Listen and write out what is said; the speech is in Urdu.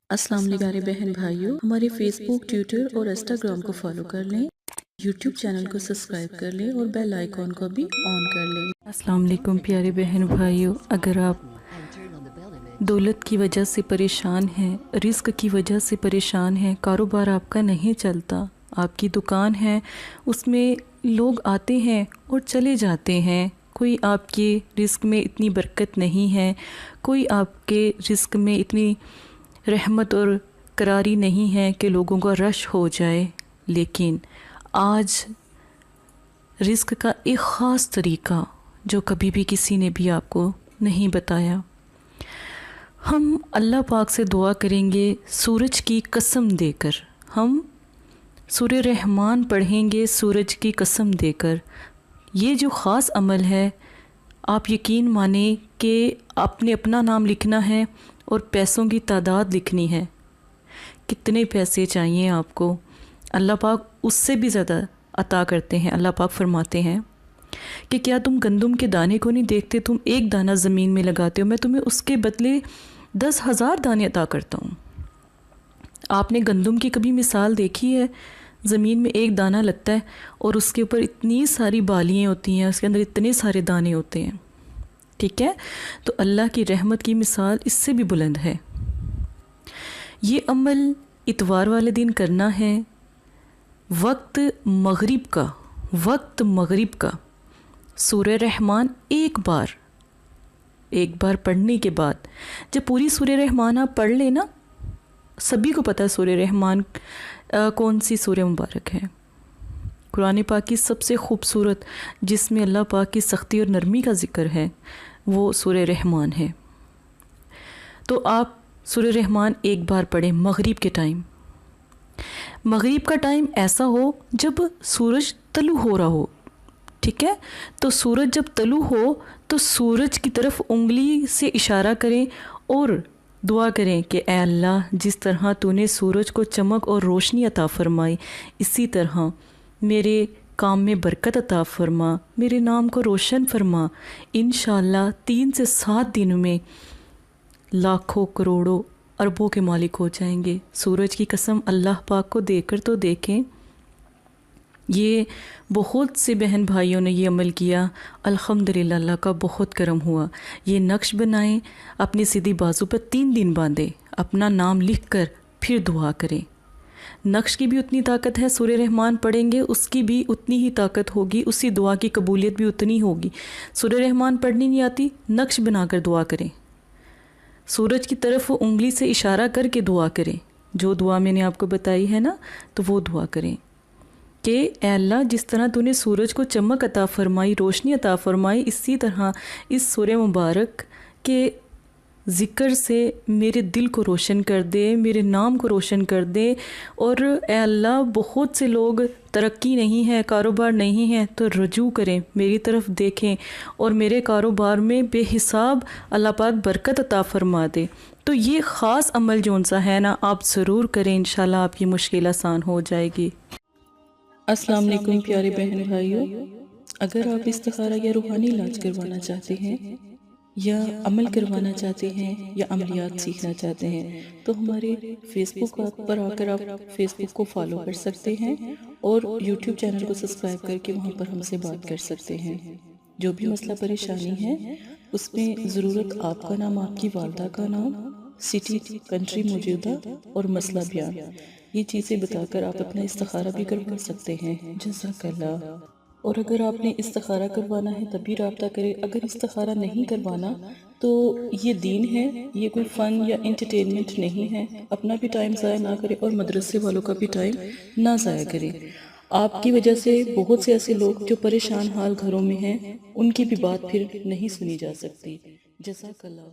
السلام علیکم پیارے بہن بھائیوں، ہمارے فیس بک، ٹویٹر اور انسٹاگرام کو فالو کر لیں، یوٹیوب چینل کو سبسکرائب کر لیں اور بیل آئیکن کو بھی آن کر لیں۔ السلام علیکم پیارے بہن بھائیوں، اگر آپ دولت کی وجہ سے پریشان ہیں، رزق کی وجہ سے پریشان ہیں، کاروبار آپ کا نہیں چلتا، آپ کی دکان ہے، اس میں لوگ آتے ہیں اور چلے جاتے ہیں، کوئی آپ کے رزق میں اتنی برکت نہیں ہے، کوئی آپ کے رزق میں اتنی رحمت اور قراری نہیں ہے کہ لوگوں کا رش ہو جائے، لیکن آج رزق کا ایک خاص طریقہ جو کبھی بھی کسی نے بھی آپ کو نہیں بتایا، ہم اللہ پاک سے دعا کریں گے سورج کی قسم دے کر، ہم سورہ رحمان پڑھیں گے سورج کی قسم دے کر۔ یہ جو خاص عمل ہے، آپ یقین مانیں کہ آپ نے اپنا نام لکھنا ہے اور پیسوں کی تعداد لکھنی ہے، کتنے پیسے چاہیے آپ کو، اللہ پاک اس سے بھی زیادہ عطا کرتے ہیں۔ اللہ پاک فرماتے ہیں کہ کیا تم گندم کے دانے کو نہیں دیکھتے، تم ایک دانہ زمین میں لگاتے ہو، میں تمہیں اس کے بدلے 10,000 دانے عطا کرتا ہوں۔ آپ نے گندم کی کبھی مثال دیکھی ہے؟ زمین میں ایک دانہ لگتا ہے اور اس کے اوپر اتنی ساری بالیاں ہوتی ہیں، اس کے اندر اتنے سارے دانے ہوتے ہیں، ٹھیک ہے؟ تو اللہ کی رحمت کی مثال اس سے بھی بلند ہے۔ یہ عمل اتوار والے دن کرنا ہے، وقت مغرب کا سورہ رحمان ایک بار پڑھنے کے بعد، جب پوری سورہ رحمان آپ پڑھ لیں نا، سبھی کو پتہ ہے سورہ رحمان کون سی سورہ مبارک ہے، قرآن پاک کی سب سے خوبصورت، جس میں اللہ پاک کی سختی اور نرمی کا ذکر ہے، وہ سورہ رحمان ہے۔ تو آپ سورہ رحمان ایک بار پڑھیں مغرب کے ٹائم۔ مغرب کا ٹائم ایسا ہو جب سورج طلوع ہو رہا ہو، ٹھیک ہے؟ تو سورج جب طلوع ہو تو سورج کی طرف انگلی سے اشارہ کریں اور دعا کریں کہ اے اللہ، جس طرح تو نے سورج کو چمک اور روشنی عطا فرمائی، اسی طرح میرے کام میں برکت عطا فرما، میرے نام کو روشن فرما، انشاءاللہ 3 سے 7 دنوں میں لاکھوں کروڑوں اربوں کے مالک ہو جائیں گے۔ سورج کی قسم اللہ پاک کو دے کر تو دیکھیں۔ یہ بہت سے بہن بھائیوں نے یہ عمل کیا، الحمدللہ اللہ کا بہت کرم ہوا۔ یہ نقش بنائیں، اپنی سیدھی بازو پر 3 دن باندھیں، اپنا نام لکھ کر پھر دعا کریں۔ نقش کی بھی اتنی طاقت ہے، سورہ رحمان پڑھیں گے اس کی بھی اتنی ہی طاقت ہوگی، اسی دعا کی قبولیت بھی اتنی ہوگی۔ سورہ رحمان پڑھنی نہیں آتی، نقش بنا کر دعا کریں، سورج کی طرف انگلی سے اشارہ کر کے دعا کریں، جو دعا میں نے آپ کو بتائی ہے نا، تو وہ دعا کریں کہ اے اللہ، جس طرح تو نے سورج کو چمک عطا فرمائی، روشنی عطا فرمائی، اسی طرح اس سورہ مبارک کے ذکر سے میرے دل کو روشن کر دے، میرے نام کو روشن کر دے، اور اے اللہ بہت سے لوگ ترقی نہیں ہے، کاروبار نہیں ہے، تو رجوع کریں، میری طرف دیکھیں اور میرے کاروبار میں بے حساب اللہ پاک برکت عطا فرما دے۔ تو یہ خاص عمل جون سا ہے نا، آپ ضرور کریں، انشاءاللہ آپ کی مشکل آسان ہو جائے گی۔ السلام علیکم پیارے بہن بھائیوں، اگر آپ استخارہ یا روحانی علاج کروانا چاہتے ہیں یا عمل کروانا چاہتے ہیں یا عملیات سیکھنا چاہتے ہیں تو ہمارے فیس بک پر آ کر آپ فیس بک کو فالو کر سکتے ہیں اور یوٹیوب چینل کو سبسکرائب کر کے وہاں پر ہم سے بات کر سکتے ہیں۔ جو بھی مسئلہ پریشانی ہے اس میں ضرورت آپ کا نام، آپ کی والدہ کا نام، سٹی، کنٹری موجودہ اور مسئلہ بیان، یہ چیزیں بتا کر آپ اپنا استخارہ بھی کروا سکتے ہیں۔ جزاک اللہ۔ اور اگر آپ نے استخارہ کروانا ہے تب بھی رابطہ کریں، اگر استخارہ نہیں کروانا تو یہ دین ہے، یہ کوئی فن یا انٹرٹینمنٹ نہیں ہے، اپنا بھی ٹائم ضائع نہ کریں اور مدرسے والوں کا بھی ٹائم نہ ضائع کریں۔ آپ کی وجہ سے بہت سے ایسے لوگ جو پریشان حال گھروں میں ہیں، ان کی بھی بات پھر نہیں سنی جا سکتی۔ جزاک اللہ۔